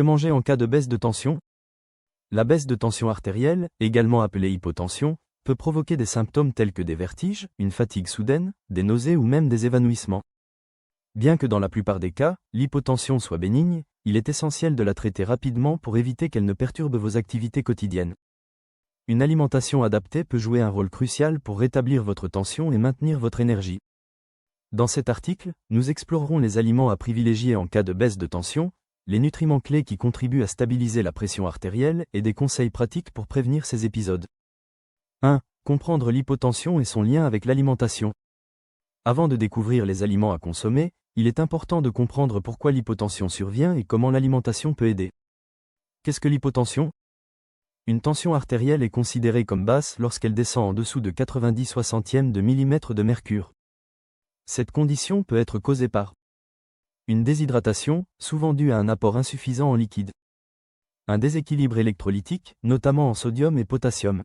Que manger en cas de baisse de tension? La baisse de tension artérielle, également appelée hypotension, peut provoquer des symptômes tels que des vertiges, une fatigue soudaine, des nausées ou même des évanouissements. Bien que dans la plupart des cas, l'hypotension soit bénigne, il est essentiel de la traiter rapidement pour éviter qu'elle ne perturbe vos activités quotidiennes. Une alimentation adaptée peut jouer un rôle crucial pour rétablir votre tension et maintenir votre énergie. Dans cet article, nous explorerons les aliments à privilégier en cas de baisse de tension, les nutriments clés qui contribuent à stabiliser la pression artérielle et des conseils pratiques pour prévenir ces épisodes. 1. Comprendre l'hypotension et son lien avec l'alimentation. Avant de découvrir les aliments à consommer, il est important de comprendre pourquoi l'hypotension survient et comment l'alimentation peut aider. Qu'est-ce que l'hypotension? Une tension artérielle est considérée comme basse lorsqu'elle descend en dessous de 90/60 de millimètre de mercure. Cette condition peut être causée par une déshydratation, souvent due à un apport insuffisant en liquide. Un déséquilibre électrolytique, notamment en sodium et potassium.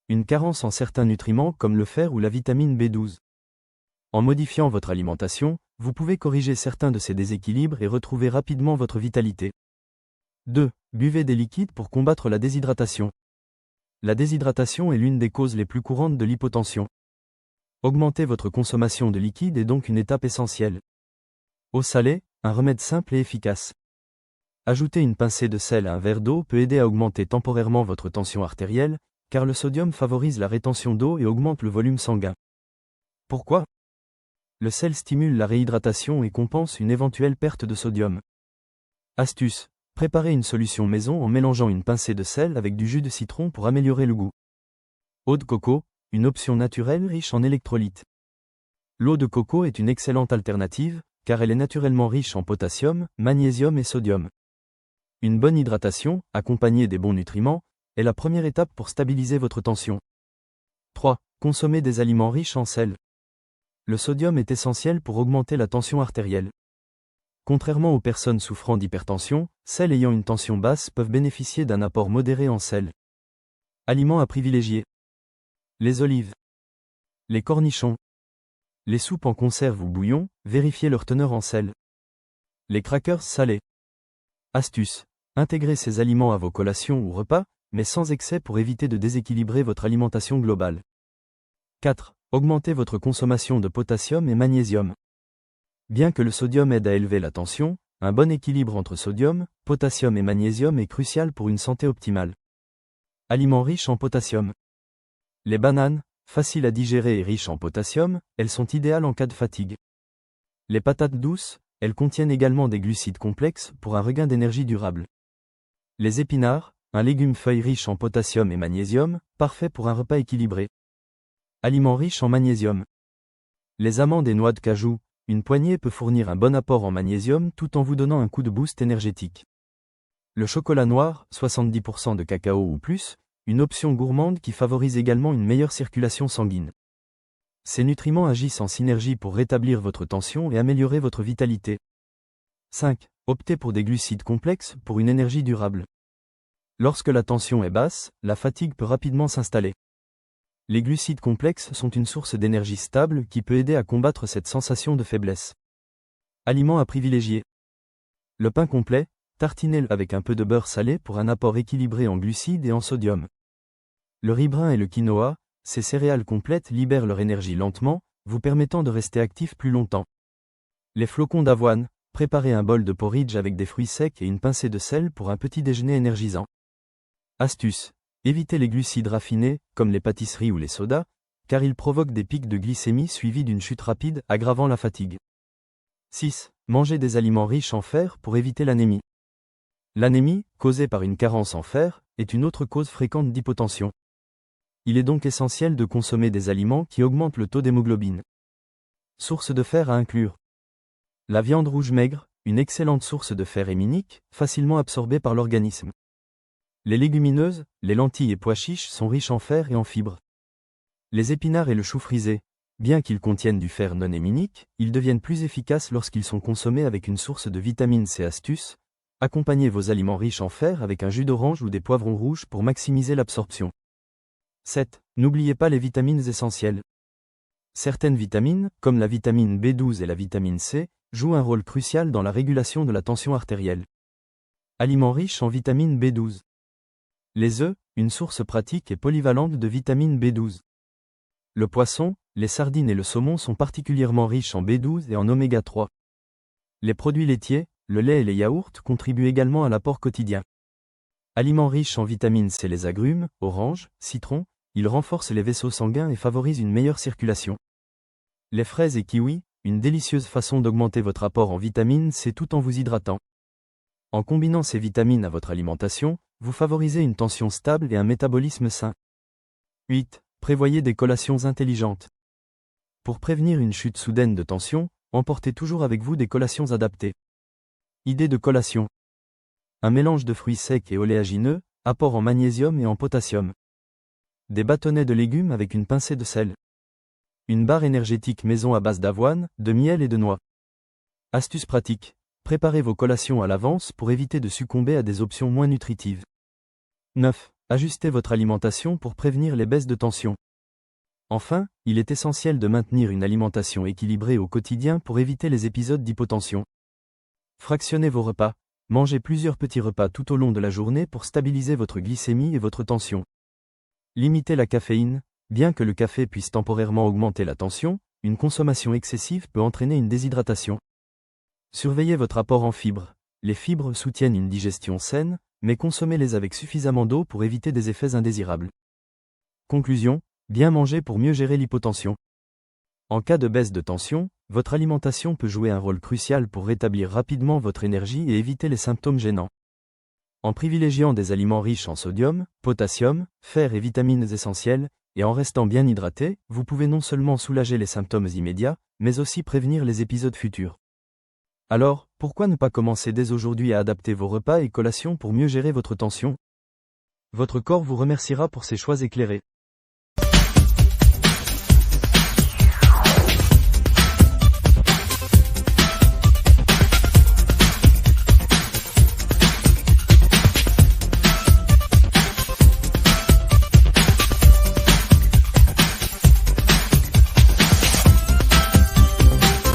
Une carence en certains nutriments comme le fer ou la vitamine B12. En modifiant votre alimentation, vous pouvez corriger certains de ces déséquilibres et retrouver rapidement votre vitalité. 2. Buvez des liquides pour combattre la déshydratation. La déshydratation est l'une des causes les plus courantes de l'hypotension. Augmenter votre consommation de liquide est donc une étape essentielle. Eau salée, un remède simple et efficace. Ajouter une pincée de sel à un verre d'eau peut aider à augmenter temporairement votre tension artérielle, car le sodium favorise la rétention d'eau et augmente le volume sanguin. Pourquoi? Le sel stimule la réhydratation et compense une éventuelle perte de sodium. Astuce: préparez une solution maison en mélangeant une pincée de sel avec du jus de citron pour améliorer le goût. Eau de coco, une option naturelle riche en électrolytes. L'eau de coco est une excellente alternative, car elle est naturellement riche en potassium, magnésium et sodium. Une bonne hydratation, accompagnée des bons nutriments, est la première étape pour stabiliser votre tension. 3. Consommez des aliments riches en sel. Le sodium est essentiel pour augmenter la tension artérielle. Contrairement aux personnes souffrant d'hypertension, celles ayant une tension basse peuvent bénéficier d'un apport modéré en sel. Aliments à privilégier. Les olives. Les cornichons. Les soupes en conserve ou bouillon, vérifiez leur teneur en sel. Les crackers salés. Astuce: intégrez ces aliments à vos collations ou repas, mais sans excès pour éviter de déséquilibrer votre alimentation globale. 4. Augmentez votre consommation de potassium et magnésium. Bien que le sodium aide à élever la tension, un bon équilibre entre sodium, potassium et magnésium est crucial pour une santé optimale. Aliments riches en potassium. Les bananes, faciles à digérer et riches en potassium, elles sont idéales en cas de fatigue. Les patates douces, elles contiennent également des glucides complexes pour un regain d'énergie durable. Les épinards, un légume feuille riche en potassium et magnésium, parfait pour un repas équilibré. Aliments riches en magnésium. Les amandes et noix de cajou, une poignée peut fournir un bon apport en magnésium tout en vous donnant un coup de boost énergétique. Le chocolat noir, 70% de cacao ou plus, une option gourmande qui favorise également une meilleure circulation sanguine. Ces nutriments agissent en synergie pour rétablir votre tension et améliorer votre vitalité. 5. Optez pour des glucides complexes pour une énergie durable. Lorsque la tension est basse, la fatigue peut rapidement s'installer. Les glucides complexes sont une source d'énergie stable qui peut aider à combattre cette sensation de faiblesse. Aliments à privilégier. Le pain complet, tartinez-le avec un peu de beurre salé pour un apport équilibré en glucides et en sodium. Le riz brun et le quinoa, ces céréales complètes libèrent leur énergie lentement, vous permettant de rester actif plus longtemps. Les flocons d'avoine, préparez un bol de porridge avec des fruits secs et une pincée de sel pour un petit déjeuner énergisant. Astuce: évitez les glucides raffinés, comme les pâtisseries ou les sodas, car ils provoquent des pics de glycémie suivis d'une chute rapide, aggravant la fatigue. 6. Mangez des aliments riches en fer pour éviter l'anémie. L'anémie, causée par une carence en fer, est une autre cause fréquente d'hypotension. Il est donc essentiel de consommer des aliments qui augmentent le taux d'hémoglobine. Source de fer à inclure. La viande rouge maigre, une excellente source de fer héminique, facilement absorbée par l'organisme. Les légumineuses, les lentilles et pois chiches sont riches en fer et en fibres. Les épinards et le chou frisé, bien qu'ils contiennent du fer non héminique, ils deviennent plus efficaces lorsqu'ils sont consommés avec une source de vitamine C. Astuce: accompagnez vos aliments riches en fer avec un jus d'orange ou des poivrons rouges pour maximiser l'absorption. 7. N'oubliez pas les vitamines essentielles. Certaines vitamines, comme la vitamine B12 et la vitamine C, jouent un rôle crucial dans la régulation de la tension artérielle. Aliments riches en vitamine B12. Les œufs, une source pratique et polyvalente de vitamine B12. Le poisson, les sardines et le saumon sont particulièrement riches en B12 et en oméga 3. Les produits laitiers, le lait et les yaourts contribuent également à l'apport quotidien. Aliments riches en vitamine C. Les agrumes, oranges, citrons, ils renforcent les vaisseaux sanguins et favorisent une meilleure circulation. Les fraises et kiwis, une délicieuse façon d'augmenter votre apport en vitamine C tout en vous hydratant. En combinant ces vitamines à votre alimentation, vous favorisez une tension stable et un métabolisme sain. 8. Prévoyez des collations intelligentes. Pour prévenir une chute soudaine de tension, emportez toujours avec vous des collations adaptées. Idée de collation. Un mélange de fruits secs et oléagineux, apport en magnésium et en potassium. Des bâtonnets de légumes avec une pincée de sel. Une barre énergétique maison à base d'avoine, de miel et de noix. Astuce pratique. Préparez vos collations à l'avance pour éviter de succomber à des options moins nutritives. 9. Ajustez votre alimentation pour prévenir les baisses de tension. Enfin, il est essentiel de maintenir une alimentation équilibrée au quotidien pour éviter les épisodes d'hypotension. Fractionnez vos repas. Mangez plusieurs petits repas tout au long de la journée pour stabiliser votre glycémie et votre tension. Limitez la caféine. Bien que le café puisse temporairement augmenter la tension, une consommation excessive peut entraîner une déshydratation. Surveillez votre apport en fibres. Les fibres soutiennent une digestion saine, mais consommez-les avec suffisamment d'eau pour éviter des effets indésirables. Conclusion, bien manger pour mieux gérer l'hypotension. En cas de baisse de tension, votre alimentation peut jouer un rôle crucial pour rétablir rapidement votre énergie et éviter les symptômes gênants. En privilégiant des aliments riches en sodium, potassium, fer et vitamines essentielles, et en restant bien hydraté, vous pouvez non seulement soulager les symptômes immédiats, mais aussi prévenir les épisodes futurs. Alors, pourquoi ne pas commencer dès aujourd'hui à adapter vos repas et collations pour mieux gérer votre tension ? Votre corps vous remerciera pour ces choix éclairés.